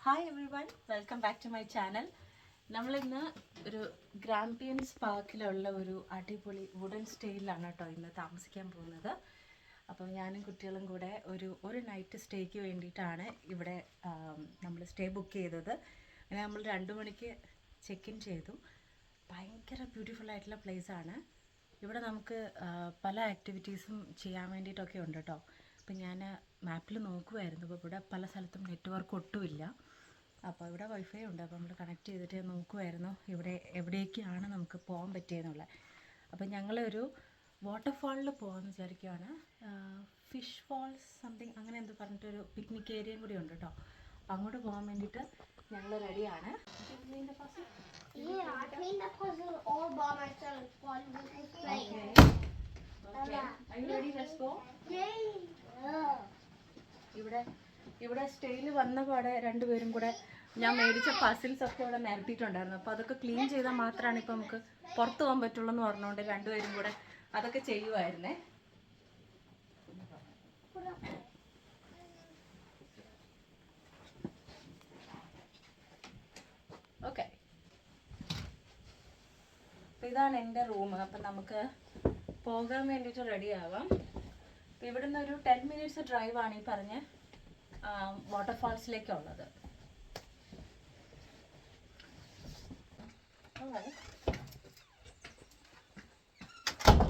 Hi everyone, welcome back to my channel. നമ്മളിന്ന് ഒരു ഗ്രാമ്പിയൻസ് പാർക്കിലുള്ള ഒരു അടിപൊളി വുഡൻ സ്റ്റേയിലാണ് കേട്ടോ ഇന്ന് താമസിക്കാൻ പോകുന്നത്. അപ്പം ഞാനും കുട്ടികളും കൂടെ ഒരു നൈറ്റ് സ്റ്റേക്ക് വേണ്ടിയിട്ടാണ് ഇവിടെ നമ്മൾ സ്റ്റേ ബുക്ക് ചെയ്തത്. അങ്ങനെ നമ്മൾ 2 മണിക്ക് ചെക്ക് ഇൻ ചെയ്തു. ഭയങ്കര ബ്യൂട്ടിഫുൾ ആയിട്ടുള്ള പ്ലേസാണ്. ഇവിടെ നമുക്ക് പല ആക്ടിവിറ്റീസും ചെയ്യാൻ വേണ്ടിയിട്ടൊക്കെ ഉണ്ട് കേട്ടോ. അപ്പം ഞാൻ മാപ്പിൽ നോക്കുമായിരുന്നു. അപ്പോൾ ഇവിടെ പല സ്ഥലത്തും നെറ്റ്വർക്ക് ഒട്ടുമില്ല. അപ്പോൾ ഇവിടെ വൈഫൈ ഉണ്ട്. അപ്പോൾ നമ്മൾ കണക്ട് ചെയ്തിട്ട് നോക്കുമായിരുന്നു ഇവിടെ എവിടേക്കാണ് നമുക്ക് പോകാൻ പറ്റിയെന്നുള്ളത്. അപ്പോൾ ഞങ്ങളൊരു വാട്ടർഫാളിൽ പോകാമെന്ന് വിചാരിക്കുകയാണ്. ഫിഷ് ഫാൾസ് സംതിങ് അങ്ങനെ എന്തോ പറഞ്ഞിട്ടൊരു പിക്നിക് ഏരിയയും കൂടി ഉണ്ട് കേട്ടോ. അപ്പോൾ അങ്ങോട്ട് പോകാൻ വേണ്ടിയിട്ട് ഞങ്ങൾ റെഡിയാണ്. ഇവിടെ സ്റ്റേയിൽ വന്ന പാടെ രണ്ടുപേരും കൂടെ ഞാൻ മേടിച്ച പസിൽസ് ഒക്കെ ഇവിടെ നിരത്തിയിട്ടുണ്ടായിരുന്നു. അപ്പോൾ അതൊക്കെ ക്ലീൻ ചെയ്താൽ മാത്രമാണ് ഇപ്പോൾ നമുക്ക് പുറത്ത് പോകാൻ പറ്റുള്ളൂ എന്ന് പറഞ്ഞുകൊണ്ട് രണ്ടുപേരും കൂടെ അതൊക്കെ ചെയ്യുമായിരുന്നേ. ഓക്കെ, അപ്പോൾ ഇതാണ് എൻ്റെ റൂം. അപ്പം നമുക്ക് പോകാൻ വേണ്ടിയിട്ട് റെഡി ആവാം. അപ്പോൾ ഇവിടുന്ന് ഒരു 10 മിനിറ്റ്സ് ഡ്രൈവാണ് ഈ പറഞ്ഞ വാട്ടർഫാൾസിലേക്കുള്ളത്.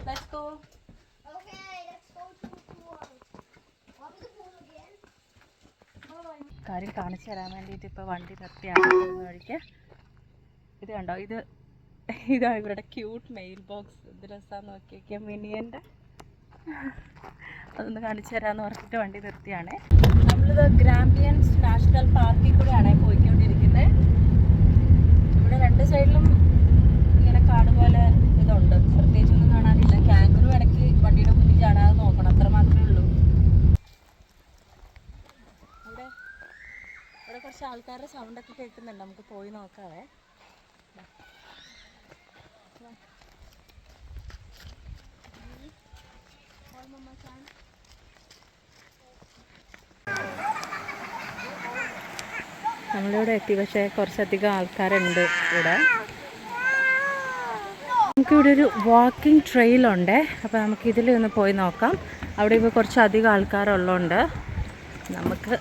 Let's go. Okay, let's go to the pool. What is the pool again? കാര്യം കാണിച്ചു തരാൻ വേണ്ടിയിട്ട് ഇപ്പോൾ വണ്ടി നിർത്തിയാണ് വഴിക്ക്. ഇത് കണ്ടോ, ഇതാണ് ഇവരുടെ ക്യൂട്ട് മെയിൽ ബോക്സ്. ഇത് രസമാണെന്ന് നോക്കിയൊക്കെ മിനിയൻ്റെ. അതൊന്ന് കാണിച്ചു തരാമെന്ന് പറഞ്ഞിട്ട് വണ്ടി നിർത്തിയാണ്. നമ്മളിത് ഗ്രാമ്പിയൻസ് നാഷണൽ പാർക്കിൽ കൂടെയാണ് പോയിക്കൊണ്ടിരിക്കുന്നത്. ഇവിടെ 2 സൈഡിലും ഇങ്ങനെ കാട് പോലെ ഇതുണ്ട്. പ്രത്യേകിച്ചൊന്നും കാണാനില്ല. കാങ്കറും ഇടയ്ക്ക് വണ്ടിയുടെ മുന്നിൽ ചാടാതെ നോക്കണം, അത്ര മാത്രമേ ഉള്ളൂ. ഇവിടെ കുറച്ച് ആൾക്കാരുടെ സൗണ്ടൊക്കെ കേൾക്കുന്നുണ്ട്. നമുക്ക് പോയി നോക്കാവേ. നമ്മളിവിടെ എത്തി, പക്ഷേ കുറച്ചധികം ആൾക്കാരുണ്ട് ഇവിടെ. നമുക്കിവിടെ ഒരു വാക്കിംഗ് ട്രെയിലുണ്ട്. അപ്പോൾ നമുക്കിതിൽ ഒന്ന് പോയി നോക്കാം. അവിടെ ഇപ്പോൾ കുറച്ചധികം ആൾക്കാരുള്ളതുകൊണ്ട് നമുക്ക്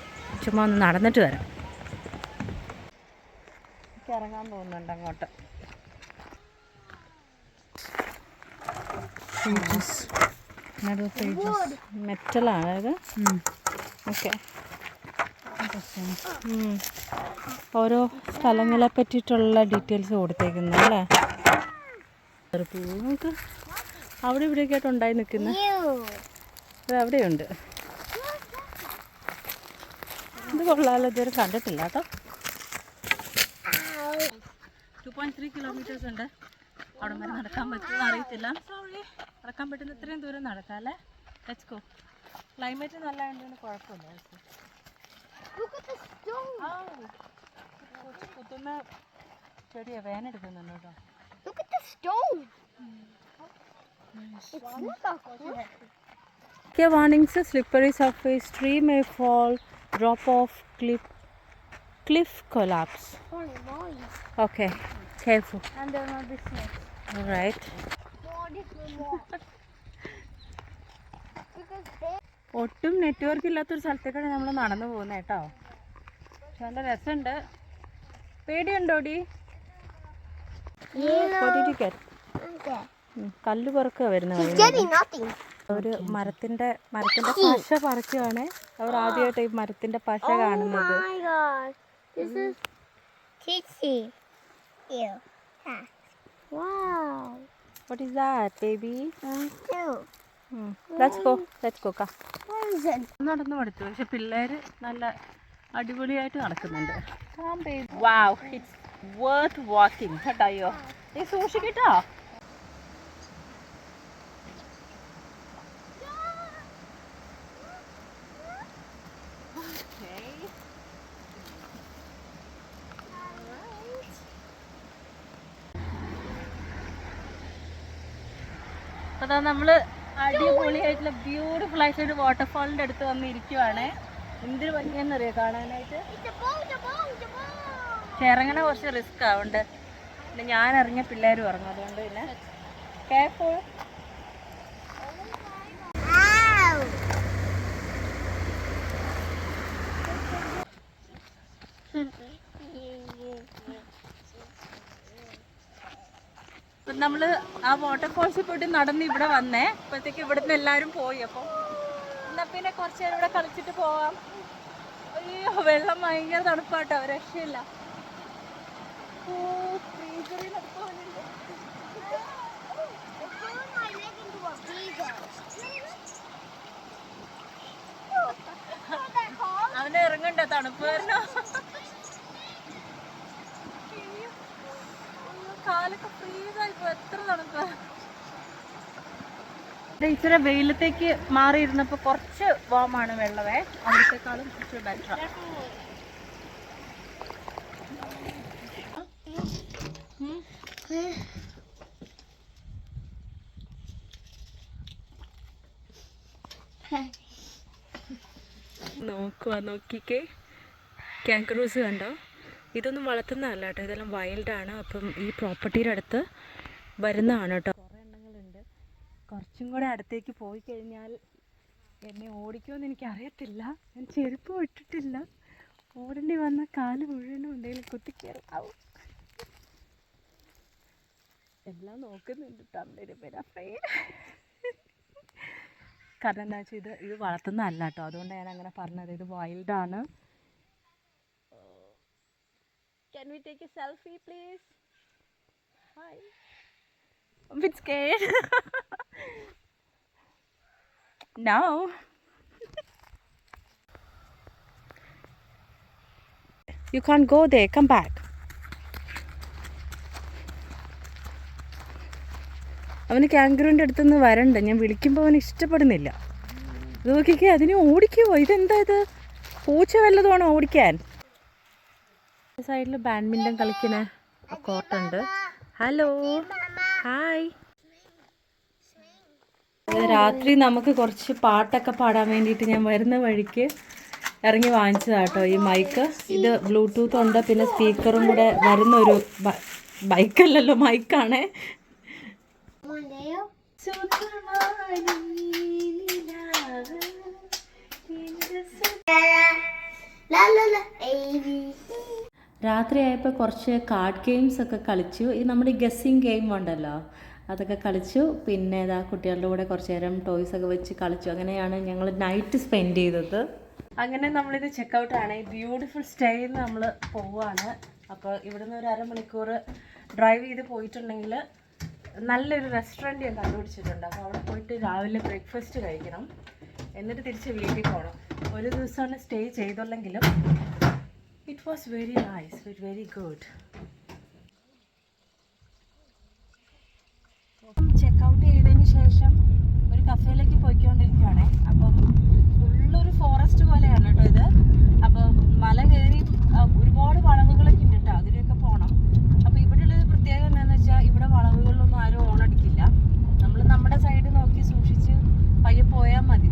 ചുമ്മാ ഒന്ന് നടന്നിട്ട് വരാം. എനിക്ക് ഇറങ്ങാൻ തോന്നുന്നുണ്ട് അങ്ങോട്ട്. മെറ്റലാണ് ഇത്. ഓക്കെ, ഓരോ സ്ഥലങ്ങളെ പറ്റിയിട്ടുള്ള ഡീറ്റെയിൽസ് കൊടുത്തേക്കുന്നത് അല്ലേ. നമുക്ക് അവിടെ ഇവിടെയൊക്കെ ആയിട്ട് ഉണ്ടായി നിൽക്കുന്നത് അവിടെയുണ്ട്. ഇത് കൊള്ളാമല്ലോ, ഇതുവരെ കണ്ടിട്ടില്ല കേട്ടോ. 2.3 കിലോമീറ്റേഴ്സ് ഉണ്ട്. അവിടെ വരെ നടക്കാൻ പറ്റുമെന്ന് അറിയത്തില്ല. സോറി, നടക്കാൻ പറ്റുന്ന ഇത്രയും ദൂരം നടക്കാം അല്ലേ. Let's go. ക്ലൈമറ്റ് നല്ലതുകൊണ്ട് കുഴപ്പമില്ല. കുത്തുന്ന ചെടിയാ, വേനെടുക്കുന്നുണ്ട് കേട്ടോ. Look at the stone. It's not a Okay, warnings: slippery surface, tree may fall, drop off, cliff collapse. Okay, careful. And there might be snakes. All right. ഒട്ടും നെറ്റ്വർക്ക് ഇല്ലാത്തൊരു സ്ഥലത്തേക്കാണ് നമ്മൾ നടന്നു പോകുന്നത് കേട്ടോ. പക്ഷെ നല്ല രസമുണ്ട്. പേടിയുണ്ടോടി? കല്ല് പറക്കുക വരുന്നത്. ഒരു മരത്തിന്റെ പശ പറിക്കുകയാണ് അവർ ആദ്യമായിട്ട് ഈ മരത്തിന്റെ പശ കാണുന്നത്. What is that, baby? Let's go. നടന്നു പഠിച്ചു. പക്ഷെ പിള്ളേര് നല്ല അടിപൊളിയായിട്ട് നടക്കുന്നുണ്ട്. Wow, it's worth walking. കേട്ടോ, നീ സൂക്ഷിക്കട്ടോ. അതാ നമ്മള് അടിപൊളിയായിട്ടുള്ള ബ്യൂട്ടിഫുൾ ആയിട്ടുള്ള വാട്ടർഫാളിന്റെ അടുത്ത് വന്നിരിക്കുവാണ്. എന്തൊരു ഭംഗിയെന്നറിയോ കാണാനായിട്ട്. It's a boat, a boat, a boat. പക്ഷെ ഇറങ്ങണ കുറച്ച് റിസ്ക് ആവുണ്ട്. പിന്നെ ഞാൻ ഇറങ്ങിയ പിള്ളേരും ഇറങ്ങും, അതുകൊണ്ട് പിന്നെ കെയർഫുൾ. Ow. ഇപ്പം നമ്മൾ ആ വാട്ടർഫോൾസിൽ പോയിട്ട് നടന്ന് ഇവിടെ വന്നേ. അപ്പോഴത്തേക്ക് ഇവിടുന്ന് എല്ലാവരും പോയി. അപ്പം എന്നാൽ പിന്നെ കുറച്ച് നേരം ഇവിടെ കളിച്ചിട്ട് പോവാം. അയ്യോ, വെള്ളം ഭയങ്കര തണുപ്പാട്ടോ, രക്ഷയില്ല. Put my leg into a freezer. അവന് ഇറങ്ങണ്ട, തണുപ്പ് വരണോ. കാലൊക്കെ ഫ്രീസായിപ്പോ, എത്ര തണുപ്പ്. ഇച്ചിരി വെയിലത്തേക്ക് മാറിയിരുന്നപ്പോ കുറച്ച് വാമാണ് വെള്ളമേ, അവിടത്തെക്കാളും കുറച്ച് ബെറ്റർ. നോക്കിക്കേ, കാങ്കറൂസ് കണ്ടോ. ഇതൊന്നും വളർത്തുന്നതല്ല കേട്ടോ, ഇതെല്ലാം വൈൽഡാണ്. അപ്പം ഈ പ്രോപ്പർട്ടിയുടെ അടുത്ത് വരുന്നതാണ് കേട്ടോ. കുറേ എണ്ണങ്ങളുണ്ട്. കുറച്ചും കൂടെ അടുത്തേക്ക് പോയി കഴിഞ്ഞാൽ എന്നെ ഓടിക്കുമെന്ന് എനിക്കറിയത്തില്ല. ഞാൻ ചെരുപ്പ് ഇട്ടിട്ടില്ല, ഓടേണ്ടി വന്ന കാല് മുഴുവനും എന്തെങ്കിലും കുത്തിക്കയറും. ആവും എല്ലാം നോക്കുന്നുണ്ട് കേട്ടോ. കാരണം എന്താ വെച്ചാൽ ഇത് വളർത്തുന്നതല്ല കേട്ടോ, അതുകൊണ്ട് ഞാൻ അങ്ങനെ പറഞ്ഞത്. ഇത് വൈൽഡാണ്. Can we take a selfie, please? Hi. I'm a bit scared. No. You can't go there. Come back. അവന് കാങ്കറൂൻ്റെ അടുത്തുനിന്ന് വരണ്ട. ഞാൻ വിളിക്കുമ്പോൾ അവന് ഇഷ്ടപ്പെടുന്നില്ല. ഇത് നോക്കിക്കേ, അതിനെ ഓടിക്കുമോ? ഇതെന്താ ഇത്? പൂച്ച വല്ലതുമാണോ ഓടിക്കാൻ? സൈഡിൽ ബാഡ്മിൻ്റൺ കളിക്കുന്ന കോർട്ടുണ്ട്. Hello, hi. രാത്രി നമുക്ക് കുറച്ച് പാട്ടൊക്കെ പാടാൻ വേണ്ടിയിട്ട് ഞാൻ വരുന്ന വഴിക്ക് ഇറങ്ങി വാങ്ങിച്ചതാട്ടോ ഈ മൈക്ക്. ഇത് ബ്ലൂടൂത്ത് ഉണ്ട്, പിന്നെ സ്പീക്കറും കൂടെ വരുന്നൊരു ബൈക്കല്ലല്ലോ, മൈക്കാണേ. രാത്രിയായപ്പോൾ കുറച്ച് കാർഡ് ഗെയിംസ് ഒക്കെ കളിച്ചു. ഈ നമ്മുടെ ഗസ്സിങ് ഗെയിം ഉണ്ടല്ലോ, അതൊക്കെ കളിച്ചു. പിന്നെ ഇതാ കുട്ടികളുടെ കൂടെ കുറച്ച് നേരം ടോയ്സൊക്കെ വെച്ച് കളിച്ചു. അങ്ങനെയാണ് ഞങ്ങൾ നൈറ്റ് സ്പെൻഡ് ചെയ്തത്. അങ്ങനെ നമ്മളിത് ചെക്കൗട്ടാണ്. ഈ ബ്യൂട്ടിഫുൾ സ്റ്റേയിൽ നമ്മൾ പോവുകയാണ്. അപ്പോൾ ഇവിടുന്ന് ഒരു അരമണിക്കൂർ ഡ്രൈവ് ചെയ്ത് പോയിട്ടുണ്ടെങ്കിൽ നല്ലൊരു റെസ്റ്റോറൻറ്റ് ഞാൻ കണ്ടുപിടിച്ചിട്ടുണ്ട്. അപ്പോൾ അവിടെ പോയിട്ട് രാവിലെ ബ്രേക്ക്ഫാസ്റ്റ് കഴിക്കണം, എന്നിട്ട് തിരിച്ച് വീട്ടിൽ പോകണം. ഒരു ദിവസമാണ് സ്റ്റേ ചെയ്തുള്ളെങ്കിലും it was very nice, very good. Checkout ചെയ്തതിന് ശേഷം ഒരു കഫേയിലേക്ക് പോയിക്കൊണ്ടിരിക്കുകയാണ്. അപ്പം ഫുള്ളൊരു ഫോറസ്റ്റ് പോലെയാണ് കേട്ടോ ഇത്. അപ്പോൾ മല കയറി ഒരുപാട് വളവുകളൊക്കെ ഉണ്ട് കേട്ടോ, അതിലൊക്കെ പോകണം. അപ്പോൾ ഇവിടെയുള്ളൊരു പ്രത്യേകത എന്താണെന്ന് വെച്ചാൽ ഇവിടെ വളവുകളിലൊന്നും ആരും ഓണടിക്കില്ല. നമ്മൾ നമ്മുടെ സൈഡ് നോക്കി സൂക്ഷിച്ച് പയ്യെ പോയാൽ മതി.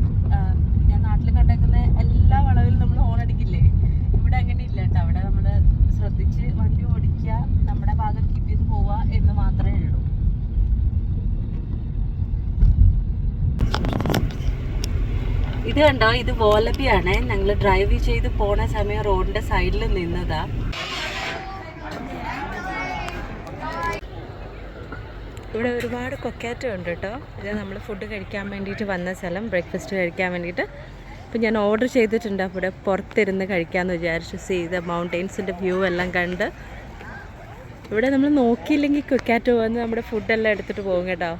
ഞാൻ നാട്ടിൽ കണ്ടേക്കുന്ന എല്ലാ വളവിലും നമ്മൾ ഓണടിക്കില്ലേ, ഇവിടെ അങ്ങനെ ഇല്ല കേട്ടോ. അവിടെ നമ്മൾ ശ്രദ്ധിച്ച് വണ്ടി ഓടിക്കുക, നമ്മുടെ ഭാഗം കീപ്പ് ചെയ്ത് പോവുക എന്ന് മാത്രമേ ഉള്ളൂ. ഇത് കണ്ടോ, ഇത് വോലബിയാണ്. ഞങ്ങൾ ഡ്രൈവ് ചെയ്ത് പോണ സമയം റോഡിൻ്റെ സൈഡിൽ നിന്നതാ. ഇവിടെ ഒരുപാട് കൊക്കാറ്റോ ഉണ്ട് കേട്ടോ. ഇത് നമ്മൾ ഫുഡ് കഴിക്കാൻ വേണ്ടിയിട്ട് വന്ന സ്ഥലം, ബ്രേക്ക്ഫാസ്റ്റ് കഴിക്കാൻ വേണ്ടിയിട്ട്. അപ്പോൾ ഞാൻ ഓർഡർ ചെയ്തിട്ടുണ്ട്. അവിടെ പുറത്തിരുന്ന് കഴിക്കാമെന്ന് വിചാരിച്ചു. ചെയ്ത മൗണ്ടെയ്ൻസിൻ്റെ വ്യൂ എല്ലാം കണ്ട്. ഇവിടെ നമ്മൾ നോക്കിയില്ലെങ്കിൽ കൊക്കാറ്റോ വന്ന് നമ്മുടെ ഫുഡെല്ലാം എടുത്തിട്ട് പോകും കേട്ടോ.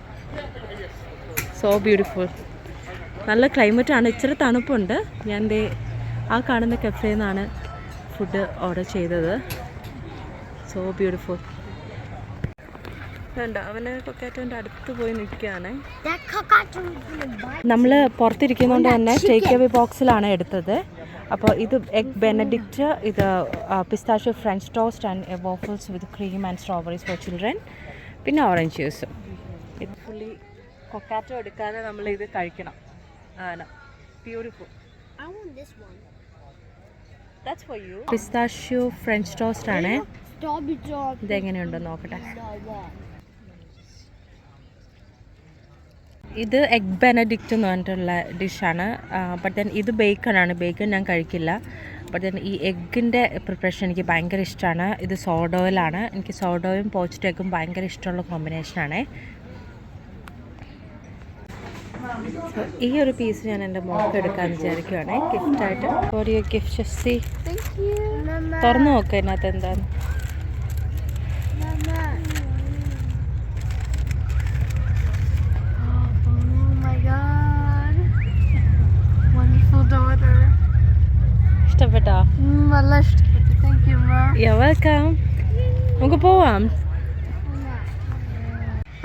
So beautiful. നല്ല ക്ലൈമറ്റാണ്, ഇച്ചിരി തണുപ്പുണ്ട്. ഞാൻ ദേ ആ കാണുന്ന കഫേയിൽ നിന്നാണ് ഫുഡ് ഓർഡർ ചെയ്തത്. So beautiful. വേണ്ട, അവന് കൊക്കാറ്റോൻ്റെ അടുത്ത് പോയി നിൽക്കുകയാണ്. നമ്മൾ പുറത്തിരിക്കുന്നതുകൊണ്ട് തന്നെ ടേക്ക് അവേ ബോക്സിലാണ് എടുത്തത്. അപ്പോൾ ഇത് എഗ് ബെനഡിക്റ്റ്, ഇത് pistachio French toast and waffles with cream and strawberries for children, പിന്നെ ഓറഞ്ച് ജ്യൂസ്. ഇത് ഫുള്ളി കൊക്കാറ്റോ എടുക്കാതെ നമ്മൾ ഇത് കഴിക്കണം. ആണ് beautiful. That's for you. Pistachio French toast ആണ്. ഇതെങ്ങനെയുണ്ടെന്ന് നോക്കട്ടെ. ഇത് എഗ് ബെനഡിക്റ്റ് എന്ന് പറഞ്ഞിട്ടുള്ള ഡിഷാണ്. ബട്ട് ദെൻ ഇത് ബേക്കണാണ്. ബേക്കൺ ഞാൻ കഴിക്കില്ല. ബട്ട് ദെൻ ഈ എഗ്ഗിൻ്റെ പ്രിപ്പറേഷൻ എനിക്ക് ഭയങ്കര ഇഷ്ടമാണ്. ഇത് സോഡ് ഓയിലാണ്. എനിക്ക് സോഡ് ഓയിലും പോച്ച്ഡ് എഗ്ഗും ഭയങ്കര ഇഷ്ടമുള്ള കോമ്പിനേഷനാണ്. ഈ ഒരു പീസ് ഞാൻ എൻ്റെ മോൾക്ക് എടുക്കാൻ വിചാരിക്കുവാണ് ഗിഫ്റ്റായിട്ട്. ഒരു ഗിഫ്റ്റ് ജസ്റ്റ് തുറന്നു നോക്കുക ഇതിനകത്ത് എന്താണ്. ഇഷ്ടപ്പെട്ടോ? നല്ല ഇഷ്ടപ്പെട്ടു. താങ്ക് യു മാ. You welcome. നമുക്ക് പോവാം.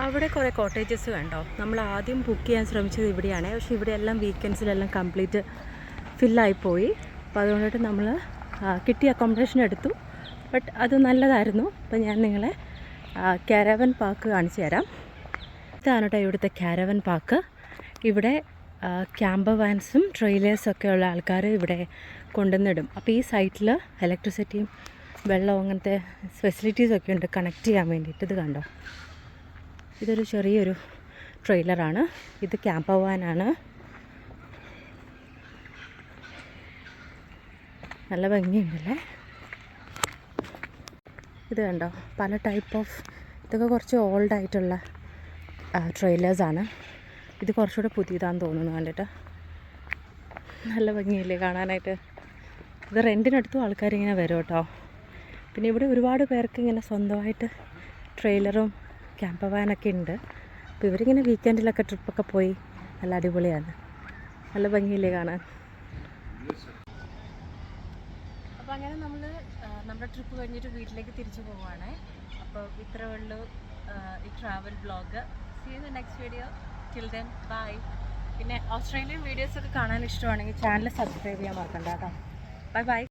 അവിടെ കുറേ കോട്ടേജസ് കണ്ടോ. നമ്മൾ ആദ്യം ബുക്ക് ചെയ്യാൻ ശ്രമിച്ചത് ഇവിടെയാണ്. പക്ഷേ ഇവിടെയെല്ലാം വീക്കെൻഡ്സിലെല്ലാം കംപ്ലീറ്റ് ഫില്ലായിപ്പോയി. അപ്പോൾ അതുകൊണ്ടിട്ട് നമ്മൾ കിട്ടിയ അക്കോമഡേഷൻ എടുത്തു. ബട്ട് അത് നല്ലതായിരുന്നു. അപ്പോൾ ഞാൻ നിങ്ങളെ കാരവൻ പാർക്ക് കാണിച്ചു തരാം. ഇതാണ് കേട്ടോ ഇവിടുത്തെ കാരവൻ പാർക്ക്. ഇവിടെ ക്യാമ്പർ വാൻസും ട്രെയിലേഴ്സും ഒക്കെ ഉള്ള ആൾക്കാർ ഇവിടെ കൊണ്ടുവന്നിടും. അപ്പോൾ ഈ സൈറ്റിൽ ഇലക്ട്രിസിറ്റിയും വെള്ളവും അങ്ങനത്തെ ഫെസിലിറ്റീസൊക്കെ ഉണ്ട് കണക്ട് ചെയ്യാൻ വേണ്ടിയിട്ട്. ഇത് കണ്ടോ, ഇതൊരു ചെറിയൊരു ട്രെയിലറാണ്. ഇത് ക്യാമ്പർ വാനാണ്. നല്ല ഭംഗിയുണ്ടല്ലേ. ഇത് കണ്ടോ, പല ടൈപ്പ് ഓഫ്, ഇതൊക്കെ കുറച്ച് ഓൾഡായിട്ടുള്ള ട്രെയിലേഴ്സാണ്. ഇത് കുറച്ചുകൂടെ പുതിയതാണെന്ന് തോന്നുന്നു കണ്ടിട്ട്. നല്ല ഭംഗിയില്ലേ കാണാനായിട്ട്. ഇത് റെൻറ്റിനെടുത്തും ആൾക്കാരിങ്ങനെ വരും കേട്ടോ. പിന്നെ ഇവിടെ ഒരുപാട് പേർക്ക് ഇങ്ങനെ സ്വന്തമായിട്ട് ട്രെയിലറും ക്യാമ്പർ വാനൊക്കെ ഉണ്ട്. അപ്പോൾ ഇവരിങ്ങനെ വീക്കെൻഡിലൊക്കെ ട്രിപ്പൊക്കെ പോയി നല്ല അടിപൊളിയാണ്. നല്ല ഭംഗിയില്ലേ കാണാൻ. അപ്പോൾ അങ്ങനെ നമ്മൾ നമ്മുടെ ട്രിപ്പ് കഴിഞ്ഞിട്ട് വീട്ടിലേക്ക് തിരിച്ചു പോവുകയാണ്. അപ്പോൾ ഇത്രേ ഉള്ളൂ ഈ travel vlog. See you in the next video. Till then bye. പിന്നെ ഓസ്ട്രേലിയൻ വീഡിയോസൊക്കെ കാണാൻ ഇഷ്ടമാണെങ്കിൽ ചാനൽ സബ്സ്ക്രൈബ് ചെയ്യാൻ മറക്കണ്ട കേട്ടോ. Bye by.